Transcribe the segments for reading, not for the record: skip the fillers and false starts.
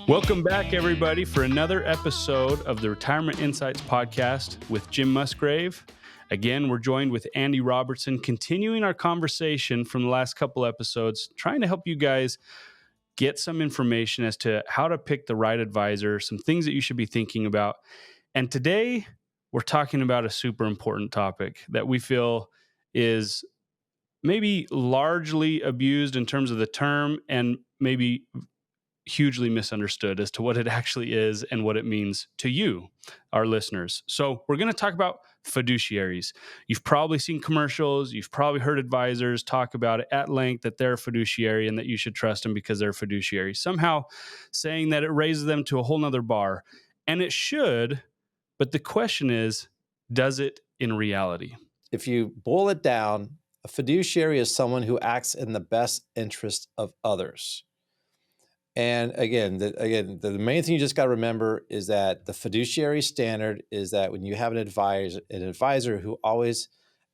Welcome back, everybody, for another episode of the Retirement Insights podcast with Jim Musgrave. Again, we're joined with Andy Robertson, continuing our conversation from the last couple episodes, trying to help you guys get some information as to how to pick the right advisor, some things that you should be thinking about. And today, we're talking about a super important topic that we feel is maybe largely abused in terms of the term and maybe hugely misunderstood as to what it actually is and what it means to you, our listeners. So we're going to talk about fiduciaries. You've probably seen commercials. You've probably heard advisors talk about it at length, that they're a fiduciary and that you should trust them because they're a fiduciary, somehow saying that it raises them to a whole nother bar. And it should, but the question is, does it in reality? If you boil it down, a fiduciary is someone who acts in the best interest of others. And again, the main thing you just got to remember is that the fiduciary standard is that when you have an advisor who always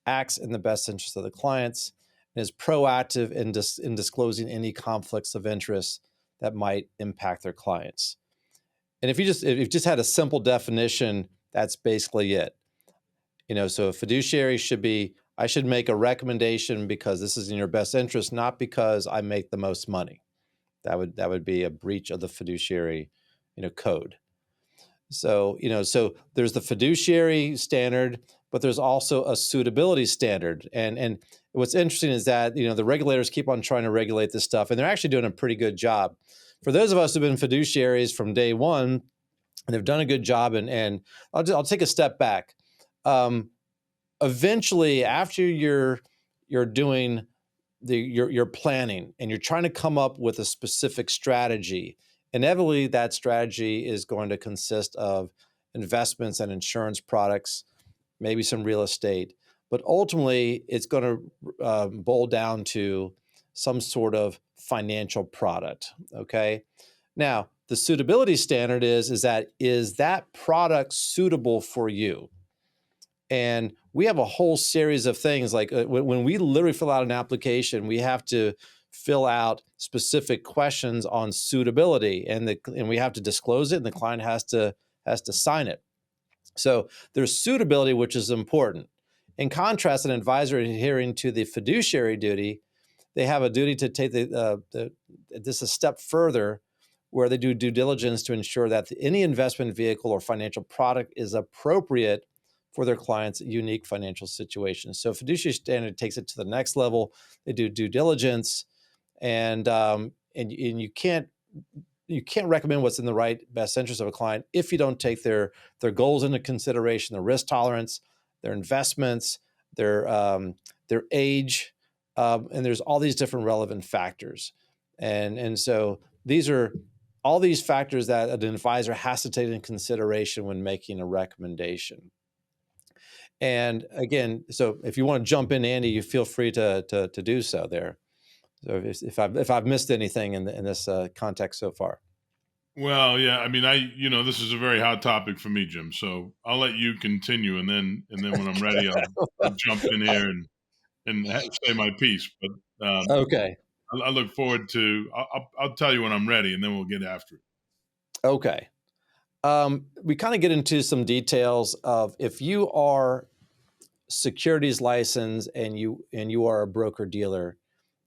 acts in the best interest of the clients and is proactive in disclosing any conflicts of interest that might impact their clients. And if you've just had a simple definition, that's basically it. So a fiduciary should be, I should make a recommendation because this is in your best interest, not because I make the most money. That would be a breach of the fiduciary, code. So there's the fiduciary standard, but there's also a suitability standard. And what's interesting is that, the regulators keep on trying to regulate this stuff, and they're actually doing a pretty good job. For those of us who've been fiduciaries from day one, and they've done a good job, and I'll take a step back. Eventually, after you're doing you're planning and you're trying to come up with a specific strategy, inevitably that strategy is going to consist of investments and insurance products, maybe some real estate, but ultimately it's going to boil down to some sort of financial product. Okay. Now, the suitability standard is that product suitable for you? And we have a whole series of things like when we literally fill out an application, we have to fill out specific questions on suitability, and we have to disclose it, and the client has to sign it. So there's suitability, which is important. In contrast, an advisor adhering to the fiduciary duty, they have a duty to take this a step further, where they do due diligence to ensure that any investment vehicle or financial product is appropriate for their client's unique financial situation. So fiduciary standard takes it to the next level. They do due diligence, and you can't recommend what's in the best interest of a client if you don't take their goals into consideration, their risk tolerance, their investments, their age, and there's all these different relevant factors. And so these are all these factors that an advisor has to take into consideration when making a recommendation. And again, so if you want to jump in, Andy, you feel free to do so there. So if I've missed anything in this context so far. Well, yeah, I mean, this is a very hot topic for me, Jim. So I'll let you continue, and then when I'm ready, I'll jump in here and say my piece. But okay, I look forward to. I'll tell you when I'm ready, and then we'll get after it. Okay. We kind of get into some details of if you are securities licensed and you are a broker dealer,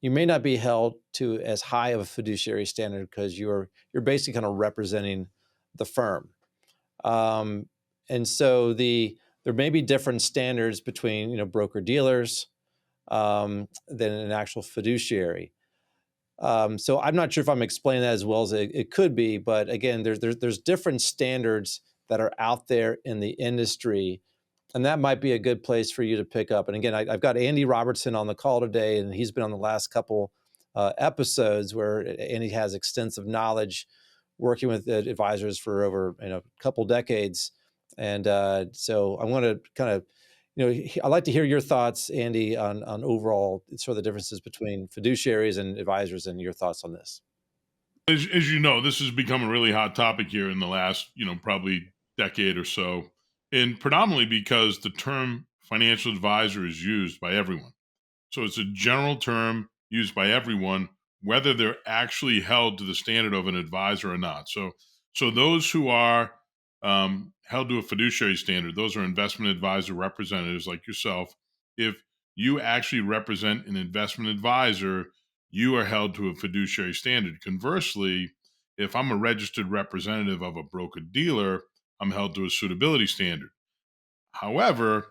you may not be held to as high of a fiduciary standard because you're basically kind of representing the firm, and so there may be different standards between broker dealers than an actual fiduciary. So I'm not sure if I'm explaining that as well as it could be, but again, there's different standards that are out there in the industry, and that might be a good place for you to pick up. And again, I've got Andy Robertson on the call today, and he's been on the last couple episodes where Andy has extensive knowledge working with advisors for over a couple decades. And so I want to kind of I'd like to hear your thoughts, Andy, on overall sort of the differences between fiduciaries and advisors, and your thoughts on this. As you know, this has become a really hot topic here in the last, probably decade or so, and predominantly because the term financial advisor is used by everyone. So it's a general term used by everyone whether they're actually held to the standard of an advisor or not. So those who are held to a fiduciary standard, those are investment advisor representatives like yourself. If you actually represent an investment advisor, you are held to a fiduciary standard. Conversely, if I'm a registered representative of a broker dealer, I'm held to a suitability standard. However,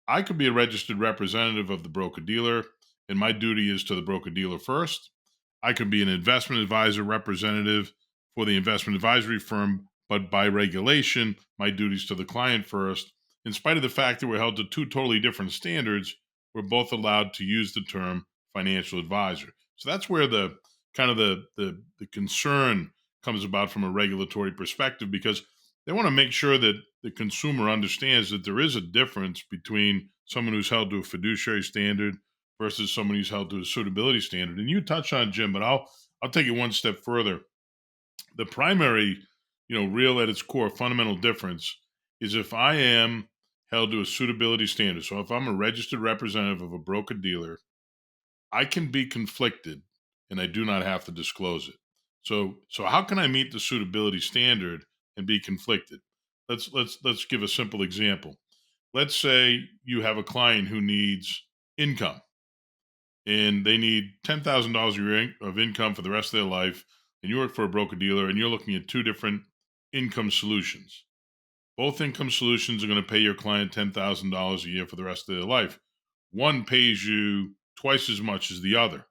I could be a registered representative of the broker dealer, and my duty is to the broker dealer first. I could be an investment advisor representative for the investment advisory firm, but by regulation, my duties to the client first. In spite of the fact that we're held to two totally different standards, we're both allowed to use the term financial advisor. So that's where the kind of the concern comes about from a regulatory perspective, because they want to make sure that the consumer understands that there is a difference between someone who's held to a fiduciary standard versus someone who's held to a suitability standard. And you touch on, Jim, but I'll take it one step further. The primary, real at its core fundamental difference is if I am held to a suitability standard. So if I'm a registered representative of a broker dealer, I can be conflicted and I do not have to disclose it. So how can I meet the suitability standard and be conflicted? Let's give a simple example. Let's say you have a client who needs income and they need $10,000 of income for the rest of their life, and you work for a broker dealer and you're looking at two different income solutions. Both income solutions are going to pay your client $10,000 a year for the rest of their life. One pays you twice as much as the other,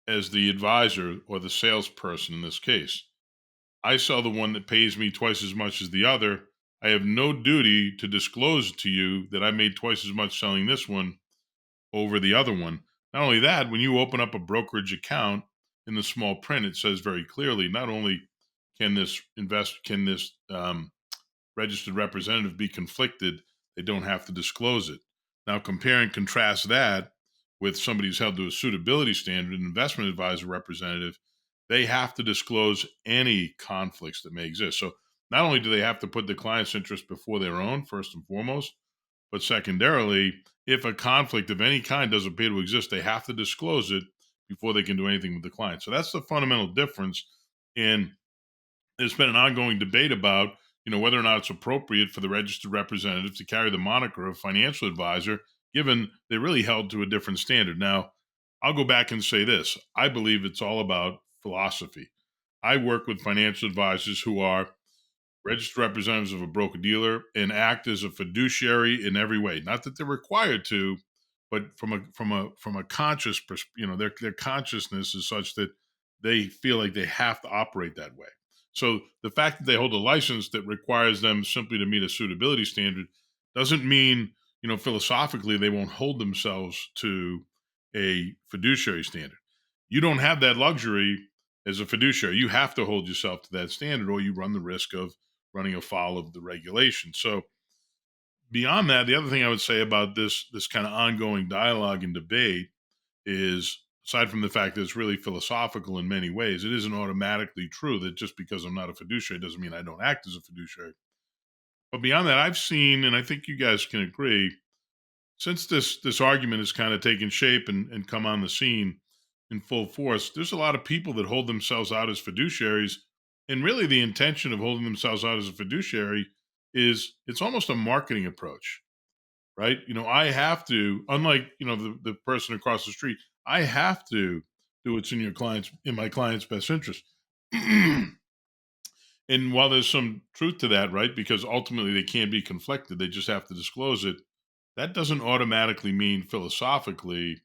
as the advisor or the salesperson in this case. I sell the one that pays me twice as much as the other. I have no duty to disclose to you that I made twice as much selling this one over the other one. Not only that, when you open up a brokerage account, in the small print, it says very clearly, not only can this registered representative be conflicted, they don't have to disclose it. Now, compare and contrast that with somebody who's held to a suitability standard, an investment advisor representative, they have to disclose any conflicts that may exist. So not only do they have to put the client's interest before their own, first and foremost, but secondarily, if a conflict of any kind does appear to exist, they have to disclose it before they can do anything with the client. So that's the fundamental difference. And there's been an ongoing debate about, whether or not it's appropriate for the registered representative to carry the moniker of financial advisor, given they're really held to a different standard. Now, I'll go back and say this. I believe it's all about philosophy. I work with financial advisors who are registered representatives of a broker dealer and act as a fiduciary in every way. Not that they're required to, but from a conscious, their consciousness is such that they feel like they have to operate that way. So the fact that they hold a license that requires them simply to meet a suitability standard doesn't mean, philosophically they won't hold themselves to a fiduciary standard. You don't have that luxury as a fiduciary. You have to hold yourself to that standard, or you run the risk of running afoul of the regulation. So beyond that, the other thing I would say about this kind of ongoing dialogue and debate is, aside from the fact that it's really philosophical in many ways, it isn't automatically true that just because I'm not a fiduciary doesn't mean I don't act as a fiduciary. But beyond that, I've seen, and I think you guys can agree, since this argument has kind of taken shape and come on the scene in full force, there's a lot of people that hold themselves out as fiduciaries. And really the intention of holding themselves out as a fiduciary is it's almost a marketing approach, right? I have to, unlike, the person across the street, I have to do what's in my client's best interest. And while there's some truth to that, right? Because ultimately they can't be conflicted, they just have to disclose it. That doesn't automatically mean philosophically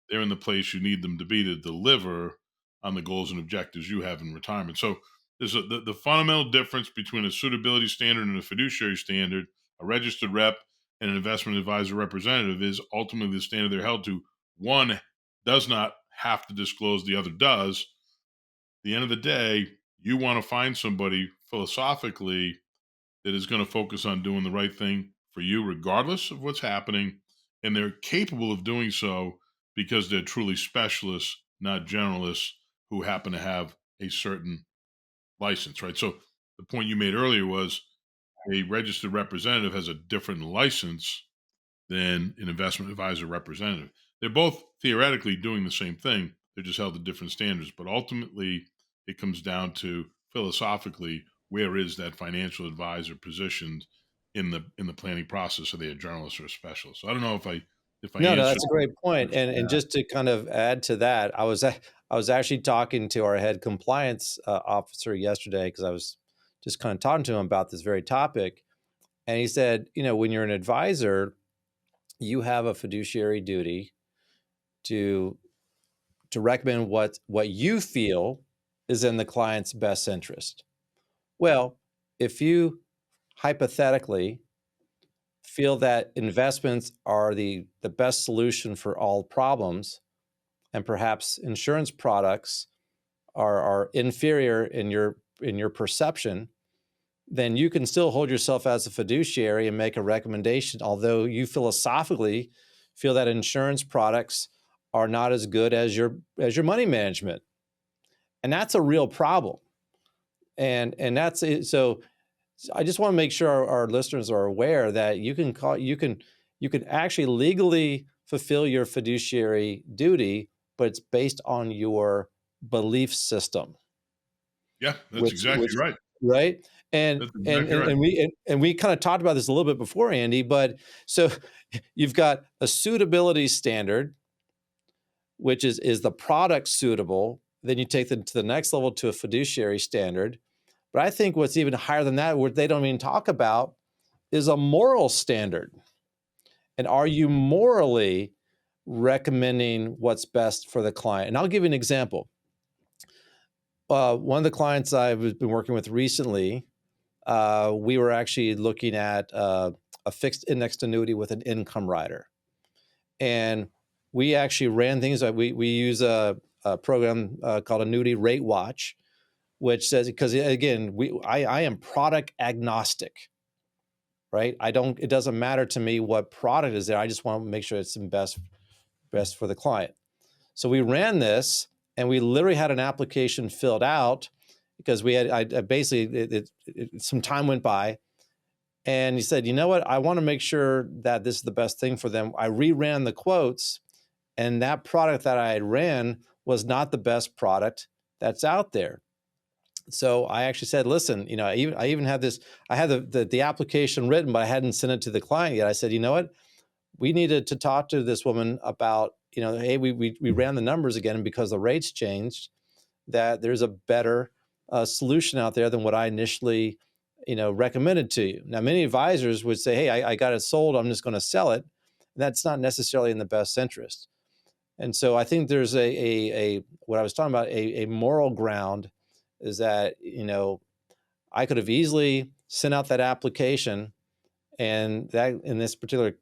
they're in the place you need them to be to deliver on the goals and objectives you have in retirement. So there's the fundamental difference between a suitability standard and a fiduciary standard, a registered rep and an investment advisor representative, is ultimately the standard they're held to. One does not have to disclose, the other does. At the end of the day, you want to find somebody philosophically that is going to focus on doing the right thing for you, regardless of what's happening. And they're capable of doing so because they're truly specialists, not generalists who happen to have a certain license, right? So the point you made earlier was a registered representative has a different license than an investment advisor representative. They're both theoretically doing the same thing. They're just held to different standards. But ultimately, it comes down to philosophically, where is that financial advisor positioned in the planning process? Are they a journalist or a specialist? So I don't know if I No, no, answered. that's a great point. And just to kind of add to that, I was actually talking to our head compliance officer yesterday because I was just kind of talking to him about this very topic. And he said, when you're an advisor, you have a fiduciary duty to recommend what you feel is in the client's best interest. Well, if you hypothetically feel that investments are the best solution for all problems, and perhaps insurance products are inferior in your perception, then you can still hold yourself as a fiduciary and make a recommendation, although you philosophically feel that insurance products are not as good as your money management. And that's a real problem. And that's it. So I just want to make sure our listeners are aware that you can actually legally fulfill your fiduciary duty, but it's based on your belief system. Yeah, that's Which exactly right. right? And That's and exactly and, right. and we and we kind of talked about this a little bit before, Andy, but so you've got a suitability standard, which is the product suitable. Then you take them to the next level to a fiduciary standard. But I think what's even higher than that, what they don't even talk about, is a moral standard. And are you morally recommending what's best for the client? And I'll give you an example. One of the clients I've been working with recently, we were actually looking at a fixed indexed annuity with an income rider. And we actually ran things like we use a program called Annuity Rate Watch, which says, because again, I am product agnostic, right? It doesn't matter to me what product is there. I just want to make sure it's the best for the client. So we ran this, and we literally had an application filled out because I basically some time went by, and he said, you know what? I want to make sure that this is the best thing for them. I reran the quotes, and that product that I had ran was not the best product that's out there. So I actually said, listen, I even had this, I had the application written, but I hadn't sent it to the client yet. I said, you know what? We needed to talk to this woman about, hey, we ran the numbers again, and because the rates changed, that there's a better solution out there than what I initially, recommended to you. Now, many advisors would say, hey, I got it sold, I'm just going to sell it. And that's not necessarily in the best interest. And so I think there's a what I was talking about, a moral ground is that, I could have easily sent out that application, and that in this particular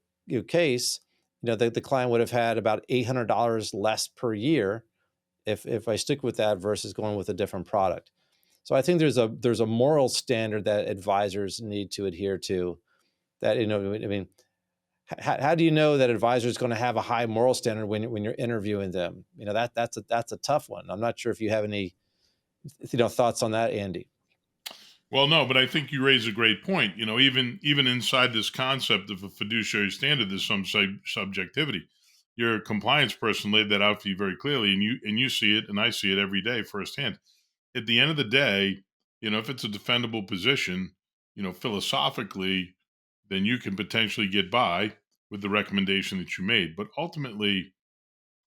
case, the client would have had about $800 less per year if I stick with that versus going with a different product. So I think there's a moral standard that advisors need to adhere to. That, I mean, how do you know that advisor is going to have a high moral standard when you're interviewing them? That's a tough one. I'm not sure if you have any thoughts on that, Andy. Well, no, but I think you raise a great point. Even inside this concept of a fiduciary standard, there's some subjectivity. Your compliance person laid that out for you very clearly, and you see it, and I see it every day firsthand. At the end of the day, if it's a defendable position, philosophically, then you can potentially get by with the recommendation that you made. But ultimately,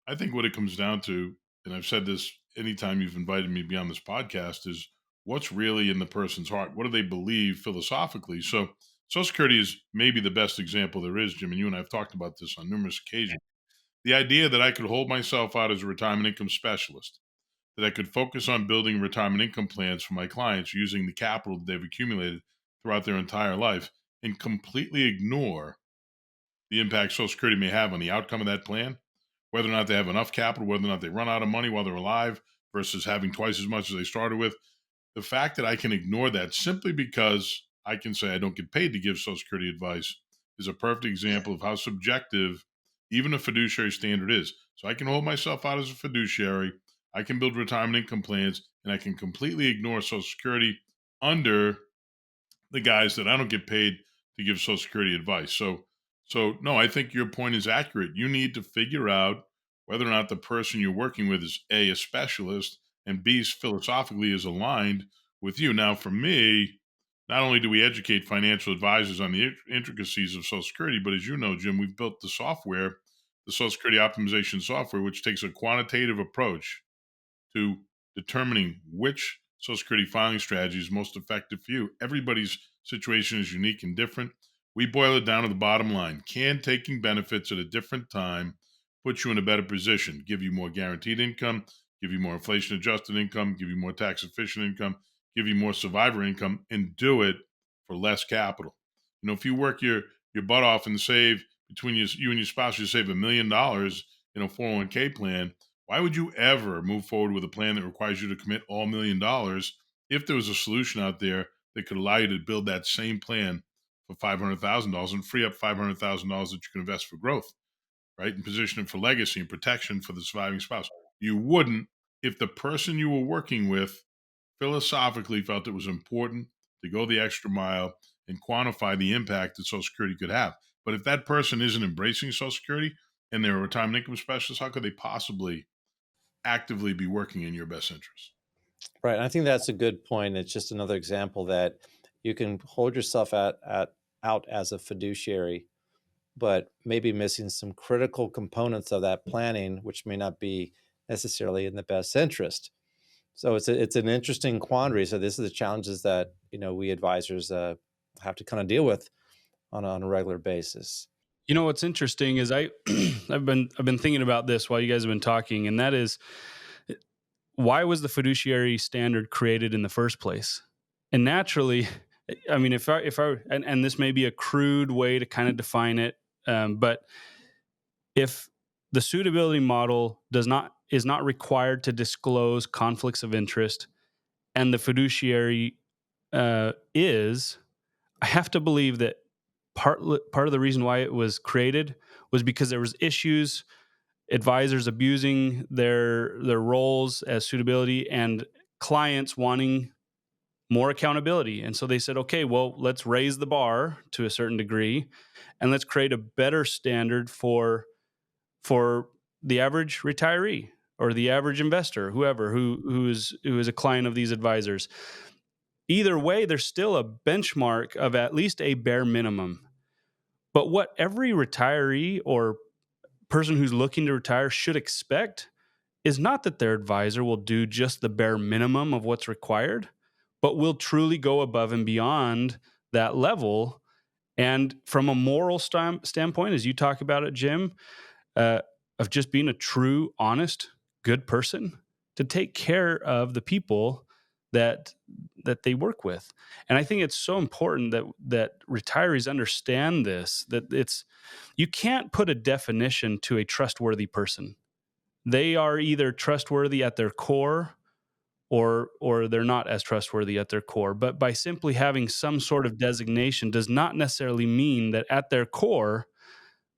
I think what it comes down to, and I've said this anytime you've invited me to be on this podcast, is what's really in the person's heart. What do they believe philosophically? So Social Security is maybe the best example there is, Jim, and you and I have talked about this on numerous occasions. The idea that I could hold myself out as a retirement income specialist, that I could focus on building retirement income plans for my clients using the capital that they've accumulated throughout their entire life, and completely ignore the impact Social Security may have on the outcome of that plan, whether or not they have enough capital, whether or not they run out of money while they're alive versus having twice as much as they started with. The fact that I can ignore that simply because I can say I don't get paid to give Social Security advice is a perfect example of how subjective even a fiduciary standard is. So I can hold myself out as a fiduciary, I can build retirement income plans, and I can completely ignore Social Security under the guys that I don't get paid to give Social Security advice. So no, I think your point is accurate. You need to figure out whether or not the person you're working with is A, a specialist, and B, philosophically is aligned with you. Now, for me, not only do we educate financial advisors on the intricacies of Social Security, but as you know, Jim, we've built the software, the Social Security optimization software, which takes a quantitative approach to determining which Social Security filing strategy is most effective for you. Everybody's situation is unique and different. We boil it down to the bottom line. Can taking benefits at a different time put you in a better position, give you more guaranteed income, give you more inflation adjusted income, give you more tax efficient income, give you more survivor income, and do it for less capital? If you work your butt off and save between you and your spouse, you save $1 million in a 401k plan. Why would you ever move forward with a plan that requires you to commit all $1 million if there was a solution out there that could allow you to build that same plan for $500,000 and free up $500,000 that you can invest for growth, right? And position it for legacy and protection for the surviving spouse? You wouldn't if the person you were working with philosophically felt it was important to go the extra mile and quantify the impact that Social Security could have. But if that person isn't embracing Social Security and they're a retirement income specialist, how could they possibly actively be working in your best interest? Right. And I think that's a good point. It's just another example that you can hold yourself out as a fiduciary, but maybe missing some critical components of that planning, which may not be necessarily in the best interest. So it's an interesting quandary. So this is the challenges that we advisors have to kind of deal with on a regular basis. What's interesting is I've been thinking about this while you guys have been talking, and that is, why was the fiduciary standard created in the first place? And naturally, I mean, if I and this may be a crude way to kind of define it, but if the suitability model is not required to disclose conflicts of interest, and the fiduciary is, I have to believe that part of the reason why it was created was because there was issues, advisors abusing their roles as suitability, and clients wanting more accountability. And so they said, okay, well, let's raise the bar to a certain degree, and let's create a better standard for the average retiree or the average investor, whoever who is a client of these advisors. Either way, there's still a benchmark of at least a bare minimum. But what every retiree or person who's looking to retire should expect is not that their advisor will do just the bare minimum of what's required, but will truly go above and beyond that level. And from a moral standpoint, as you talk about it, Jim, of just being a true, honest, good person to take care of the people that they work with. And I think it's so important that retirees understand this, that you can't put a definition to a trustworthy person. They are either trustworthy at their core or they're not as trustworthy at their core. But by simply having some sort of designation does not necessarily mean that at their core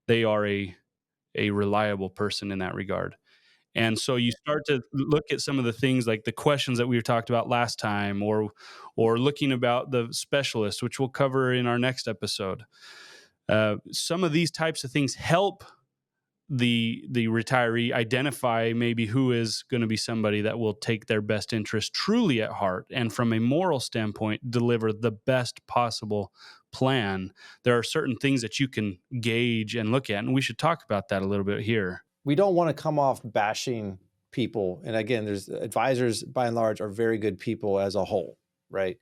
they are a reliable person in that regard. And so you start to look at some of the things like the questions that we talked about last time, or looking about the specialist, which we'll cover in our next episode. Some of these types of things help the retiree identify maybe who is going to be somebody that will take their best interest truly at heart, and from a moral standpoint deliver the best possible plan. There are certain things that you can gauge and look at, and we should talk about that a little bit here. We don't want to come off bashing people. And again, there's advisors by and large are very good people as a whole, right?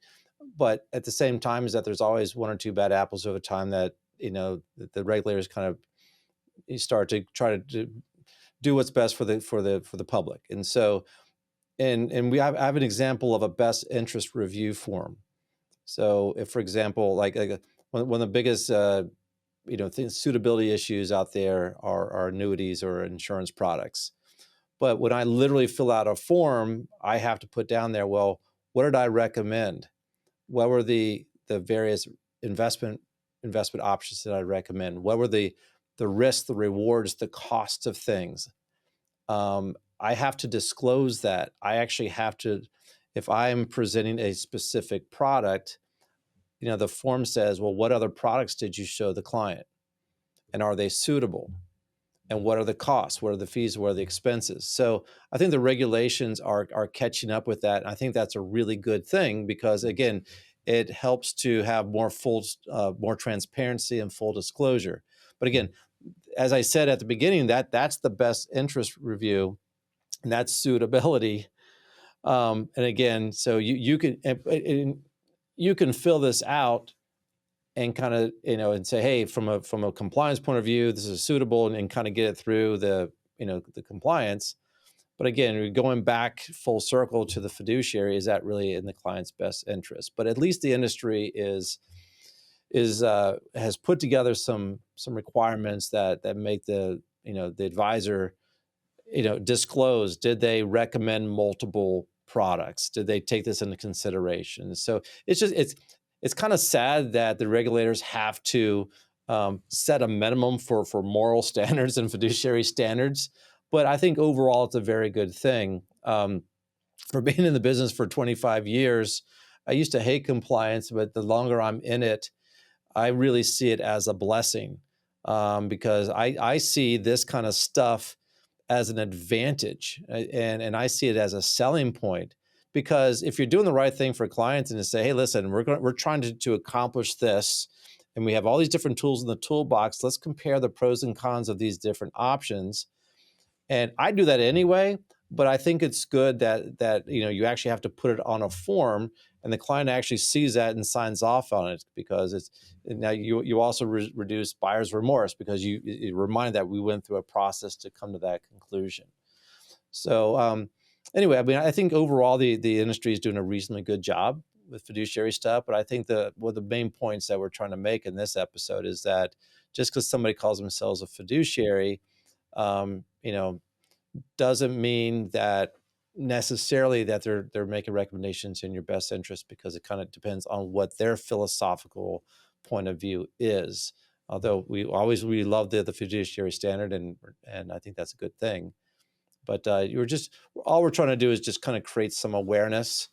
But at the same time is that there's always one or two bad apples over time that, the regulators kind of start to try to do what's best for the public. And so, and I have an example of a best interest review form. So if, for example, like one of the biggest, suitability issues out there are annuities or insurance products. But when I literally fill out a form, I have to put down there, well, what did I recommend? What were the various investment options that I recommend? What were the risks, the rewards, the costs of things? I have to disclose that. I actually have to, if I'm presenting a specific product, the form says, well, what other products did you show the client? And are they suitable? and what are the costs, what are the fees, what are the expenses. So I think the regulations are catching up with that. And I think that's a really good thing because, again, it helps to have more transparency and full disclosure. But again, as I said at the beginning, that's the best interest review, and that's suitability. And again, so you can fill this out and kind of, and say, hey, from a compliance point of view, this is suitable, and kind of get it through the compliance. But again, we're going back full circle to the fiduciary. Is that really in the client's best interest? But at least the industry has put together some requirements that make the advisor disclose. Did they recommend multiple products? Did they take this into consideration? So it's kind of sad that the regulators have to set a minimum for moral standards and fiduciary standards. But I think overall it's a very good thing. For being in the business for 25 years, I used to hate compliance, but the longer I'm in it, I really see it as a blessing, because I see this kind of stuff as an advantage, and I see it as a selling point. Because if you're doing the right thing for clients and to say, hey, listen, we're trying to accomplish this, and we have all these different tools in the toolbox, let's compare the pros and cons of these different options. And I do that anyway, but I think it's good that you actually have to put it on a form, and the client actually sees that and signs off on it, because now you also reduce buyer's remorse, because you remind that we went through a process to come to that conclusion. So anyway, I mean, I think overall the industry is doing a reasonably good job with fiduciary stuff. But I think one of the main points that we're trying to make in this episode is that just because somebody calls themselves a fiduciary, doesn't mean that necessarily that they're making recommendations in your best interest, because it kind of depends on what their philosophical point of view is. Although we love the fiduciary standard, and I think that's a good thing. But all we're trying to do is just kind of create some awareness.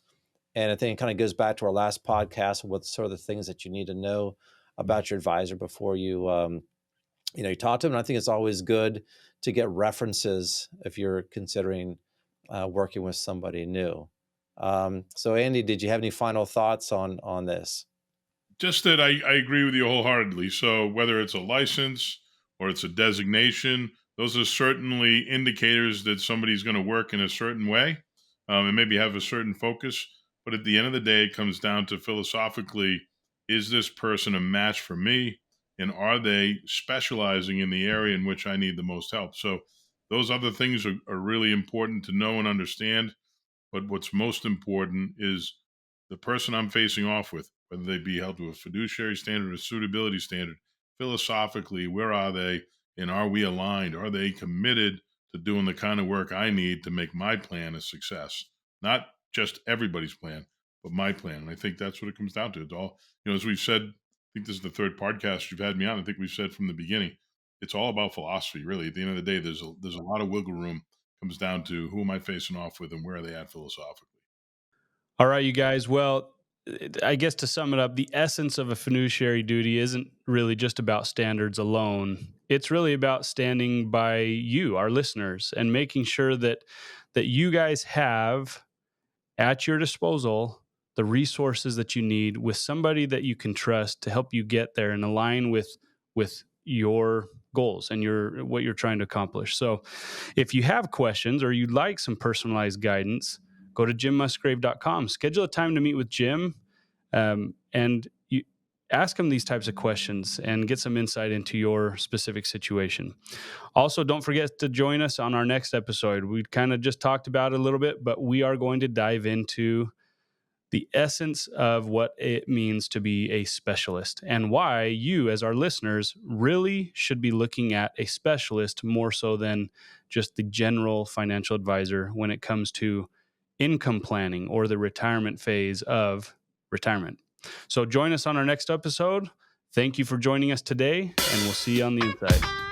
And I think it kind of goes back to our last podcast, what sort of the things that you need to know about your advisor before you talk to them. And I think it's always good to get references if you're considering working with somebody new. So Andy, did you have any final thoughts on this? Just that I agree with you wholeheartedly. So whether it's a license or it's a designation, those are certainly indicators that somebody's going to work in a certain way, and maybe have a certain focus. But at the end of the day, it comes down to philosophically, is this person a match for me? And are they specializing in the area in which I need the most help? So those other things are really important to know and understand. But what's most important is the person I'm facing off with, whether they be held to a fiduciary standard or a suitability standard. Philosophically, where are they, and are we aligned? Are they committed to doing the kind of work I need to make my plan a success? Not just everybody's plan, but my plan. And I think that's what it comes down to. It's all, as we've said, I think this is the third podcast you've had me on. I think we've said from the beginning, it's all about philosophy, really. At the end of the day, there's a lot of wiggle room. It comes down to who am I facing off with and where are they at philosophically. All right, you guys. Well, I guess to sum it up, the essence of a fiduciary duty isn't really just about standards alone. It's really about standing by you, our listeners, and making sure that you guys have at your disposal the resources that you need with somebody that you can trust to help you get there and align with your goals and what you're trying to accomplish. So if you have questions or you'd like some personalized guidance, go to jimmusgrave.com. Schedule a time to meet with Jim, and you ask him these types of questions and get some insight into your specific situation. Also, don't forget to join us on our next episode. We kind of just talked about it a little bit, but we are going to dive into the essence of what it means to be a specialist and why you, as our listeners, really should be looking at a specialist more so than just the general financial advisor when it comes to income planning or the retirement phase of retirement. So join us on our next episode. Thank you for joining us today, and we'll see you on the inside.